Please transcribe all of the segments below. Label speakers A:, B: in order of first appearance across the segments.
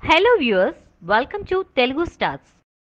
A: Hello viewers, welcome to Telugu Stars.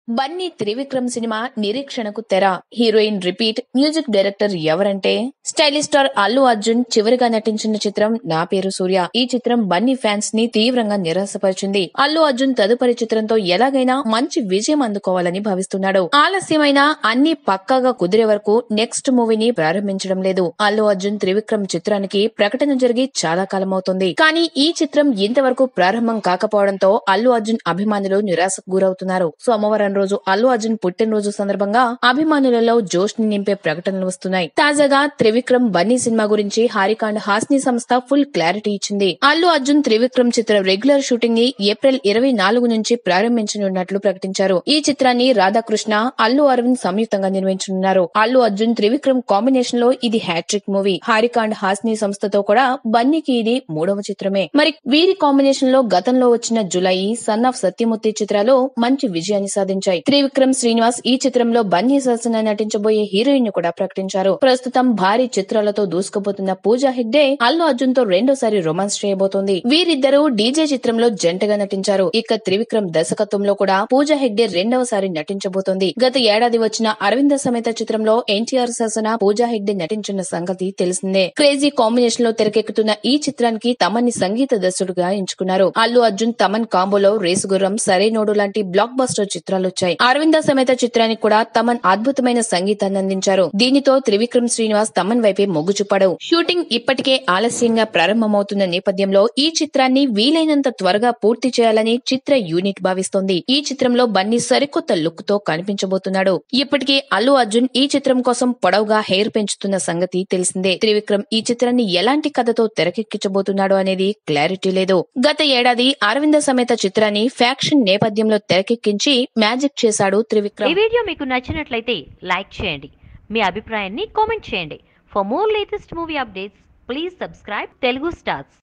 B: Bunny Trivikram cinema నిరీక్షణకు తెర. Heroine repeat. Music director ఎవరంటే stylish star Allu Arjun చివరిగా నటించిన చిత్రం నా పేరు సూర్య. ఈ చిత్రం బన్నీ ఫ్యాన్స్ ని తీవ్రంగా నిరాశపరిచింది. అల్లు అర్జున్ తదుపరి చిత్రంతో ఎలాగైనా మంచి విజయం అందుకోవాలని భావిస్తున్నాడు. ఆలస్యమైన అన్ని పక్కాగా కుదిరే వరకు నెక్స్ట్ మూవీని ప్రారంభించడం లేదు. అల్లు అర్జున్ త్రివిక్రమ్ చిత్రానికి ప్రకటన జరిగి చాలా కాలమవుతుంది. కానీ ఈ చిత్రం ఇంతవరకు ప్రారంభం కాకపోవడంతో అల్లు అర్జున్ అభిమానులు నిరాశకు గురవుతున్నారు. సోమవారం రోజు అల్లు అర్జున్ పుట్టినరోజు సందర్భంగా అభిమానులలో జోష్ ని నింపే ప్రకటనలు వస్తున్నాయి. తాజాగా త్రివిక్రమ్ బన్నీ సినిమా గురించి హారిక అండ్ హాస్ని సంస్థ ఫుల్ క్లారిటీ ఇచ్చింది. అల్లు అర్జున్ త్రివిక్రమ్ చిత్ర రెగ్యులర్ షూటింగ్ ని ఏప్రిల్ 24 నుంచి ప్రారంభించనున్నట్లు ప్రకటించారు. ఈ చిత్రాన్ని రాధాకృష్ణ, అల్లు అరవింద్ సంయుక్తంగా నిర్మించనున్నారు. అల్లు అర్జున్ త్రివిక్రమ్ కాంబినేషన్ లో ఇది hat-trick movie. Haarika and Hassine సంస్థతో కూడా బన్నీకి ఇది 3వ చిత్రమే. మరి వీరి కాంబినేషన్ లో గతంలో వచ్చిన జులాయి, సన్ ఆఫ్ సత్యమూర్తి చిత్రాలు మంచి విజయాన్ని సాధించాయి. త్రివిక్రమ్ శ్రీనివాస్ ఈ చిత్రంలో బన్నీ సరసన నటించబోయే హీరోయిన్ ను కూడా ప్రకటించారు. ప్రస్తుతం భారీ చిత్రాలతో దూసుకుపోతున్న పూజా హెగ్డే అల్లు అర్జున్ తో రెండోసారి రొమాన్స్ చేయబోతోంది. వీరిద్దరూ డీజే చిత్రంలో జంటగా నటించారు. ఇక త్రివిక్రమ్ దర్శకత్వంలో కూడా పూజా హెగ్డే రెండవసారి నటించబోతోంది. గత ఏడాది వచ్చిన అరవింద సమేత చిత్రంలో ఎన్టీఆర్ సరసన పూజా హెగ్డే నటించిన సంగతి తెలిసిందే. క్రేజీ కాంబినేషన్ లో తెరకెక్కుతున్న ఈ చిత్రానికి తమన్ ని సంగీత దర్శకుడుగా ఎంచుకున్నారు. అల్లు అర్జున్ తమన్ కాంబోలో రేసుగుర్రం, సరైనోడు లాంటి బ్లాక్ బస్టర్ చిత్రాలు వచ్చాయి. అరవింద సమేత చిత్రానికి కూడా తమన్ అద్భుతమైన సంగీతాన్ని అందించారు. దీనితో త్రివిక్రమ్ శ్రీనివాస్ తమన్ వైపే మొగ్గు చూపాడు. షూటింగ్ ఇప్పటికే ఆలస్యంగా ప్రారంభమవుతున్న నేపథ్యంలో ఈ చిత్రాన్ని వీలైనంత త్వరగా పూర్తి చేయాలని చిత్ర యూనిట్ భావిస్తోంది. ఈ చిత్రంలో బన్నీ సరికొత్త లుక్ తో కనిపించబోతున్నాడు. ఇప్పటికే అల్లు అర్జున్ ఈ చిత్రం కోసం పొడవుగా హెయిర్ పెంచుతున్న సంగతి తెలిసిందే. త్రివిక్రమ్ ఈ చిత్రాన్ని ఎలాంటి కథతో తెరకెక్కించబోతున్నాడు అనేది క్లారిటీ లేదు. గత ఏడాది అరవింద సమేత చిత్రాన్ని ఫ్యాక్షన్ నేపథ్యంలో తెరకెక్కించి మ్యాజిక్ చేశాడు త్రివిక్రమ్.
A: ఈ వీడియో మీకు నచ్చినట్లయితే లైక్ చేయండి. మీ అభిప్రాయాన్ని కామెంట్ చేయండి. For more latest movie updates please subscribe Telugu stars.